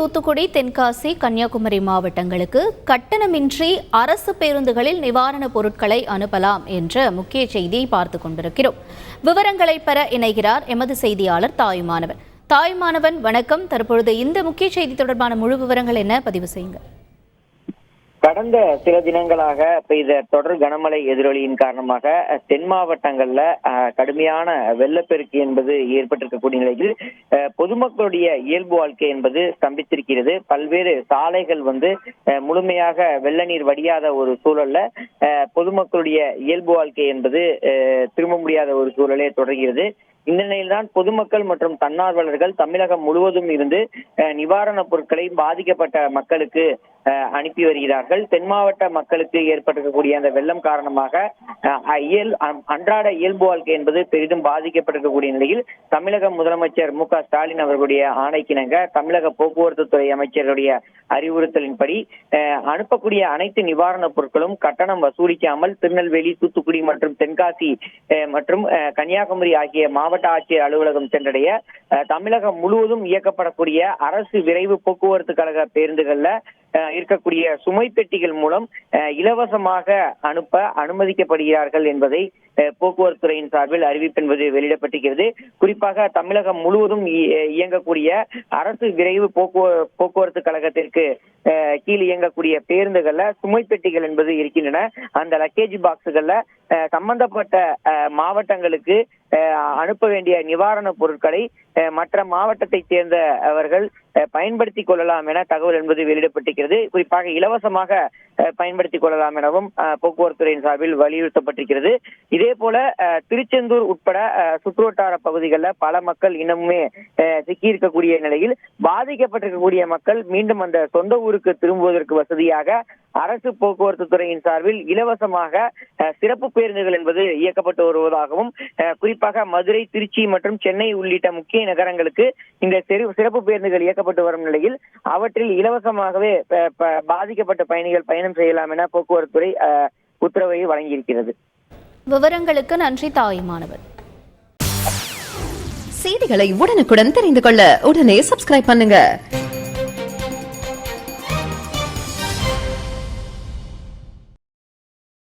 தூத்துக்குடி, தென்காசி, கன்னியாகுமரி மாவட்டங்களுக்கு கட்டணமின்றி அரசு பேருந்துகளில் நிவாரணப் பொருட்களை அனுப்பலாம் என்ற முக்கிய செய்தியை பார்த்துக் கொண்டிருக்கிறோம். விவரங்களை பெற இணைகிறார் எமது செய்தியாளர் தாயுமானவன். தாயுமானவன், வணக்கம். தற்பொழுது இந்த முக்கிய செய்தி தொடர்பான முழு விவரங்கள் என்ன, பதிவு செய்யுங்க. கடந்த சில தினங்களாக பெய்த தொடர் கனமழை எதிரொலியின் காரணமாக தென் மாவட்டங்கள்ல கடுமையான வெள்ளப்பெருக்கு என்பது ஏற்பட்டிருக்கக்கூடிய நிலையில் பொதுமக்களுடைய இயல்பு வாழ்க்கை என்பது ஸ்தம்பித்திருக்கிறது. பல்வேறு சாலைகள் முழுமையாக வெள்ள நீர் வடியாத ஒரு சூழல்ல பொதுமக்களுடைய இயல்பு வாழ்க்கை என்பது திரும்ப முடியாத ஒரு சூழலே தொடர்கிறது. இந்த நிலையில்தான் பொதுமக்கள் மற்றும் தன்னார்வலர்கள் தமிழகம் முழுவதும் இருந்து நிவாரணப் பொருட்களை பாதிக்கப்பட்ட மக்களுக்கு அனுப்பி வருகிறார்கள். தென் மாவட்ட மக்களுக்கு ஏற்பட்டிருக்கக்கூடிய அந்த வெள்ளம் காரணமாக அன்றாட இயல்பு வாழ்க்கை என்பது பெரிதும் பாதிக்கப்பட்டிருக்கக்கூடிய நிலையில் தமிழக முதலமைச்சர் மு.க.ஸ்டாலின் அவர்களுடைய ஆணைக்கிணங்க தமிழக போக்குவரத்து துறை அமைச்சருடைய அறிவுறுத்தலின்படி அனுப்பக்கூடிய அனைத்து நிவாரணப் பொருட்களும் கட்டணம் வசூலிக்காமல் திருநெல்வேலி, தூத்துக்குடி மற்றும் தென்காசி மற்றும் கன்னியாகுமரி ஆகிய மாவட்ட ஆட்சியர் அலுவலகம் சென்றடைய தமிழகம் முழுவதும் இயக்கப்படக்கூடிய அரசு விரைவு போக்குவரத்து கழக பேருந்துகள்ல இருக்கக்கூடிய சுமை பெட்டிகள் மூலம் இலவசமாக அனுப்ப அனுமதிக்கப்படுகிறார்கள் என்பதை போக்குவரத்து துறையின் சார்பில் அறிவிப்பு என்பது வெளியிடப்பட்டிருக்கிறது. குறிப்பாக தமிழகம் முழுவதும் இயங்கக்கூடிய அரசு விரைவு போக்குவரத்து கழகத்திற்கு கீழ் இயங்கக்கூடிய பேருந்துகள்ல சுமை பெட்டிகள் என்பது இருக்கின்றன. அந்த லக்கேஜ் பாக்ஸுகள்ல சம்பந்தப்பட்ட மாவட்டங்களுக்கு அனுப்ப வேண்டிய நிவாரணப் பொருட்களை மற்ற மாவட்டத்தை சேர்ந்த அவர்கள் பயன்படுத்திக் கொள்ளலாம் என தகவல் என்பது வெளியிடப்பட்டிருக்கிறது. குறிப்பாக இலவசமாக பயன்படுத்திக் கொள்ளலாம் எனவும் போக்குவரத்து துறையின் சார்பில் வலியுறுத்தப்பட்டிருக்கிறது. இதே போல திருச்செந்தூர் உட்பட சுற்றுவட்டார பகுதிகளில் பல மக்கள் இன்னமுமே சிக்கியிருக்கக்கூடிய நிலையில் பாதிக்கப்பட்டிருக்கக்கூடிய மக்கள் மீண்டும் அந்த சொந்த ஊருக்கு திரும்புவதற்கு வசதியாக அரசு போக்குவரத்து துறையின் சார்பில் இலவசமாக சிறப்பு பேருந்துகள் என்பது இயக்கப்பட்டு வருவதாகவும், குறிப்பாக மதுரை, திருச்சி மற்றும் சென்னை உள்ளிட்ட முக்கிய நகரங்களுக்கு இந்த சிறப்பு பேருந்துகள் இயக்கப்பட்டு வரும் நிலையில் அவற்றில் இலவசமாகவே பாதிக்கப்பட்ட பயணிகள் பயணம் செய்யலாம் என போக்குவரத்து துறை உத்தரவை வழங்கியிருக்கிறது. விவரங்களுக்கு நன்றி தாயுமானவன். செய்திகளை உடனுக்குடன் தெரிந்து கொள்ள உடனே சப்ஸ்கிரைப் பண்ணுங்க.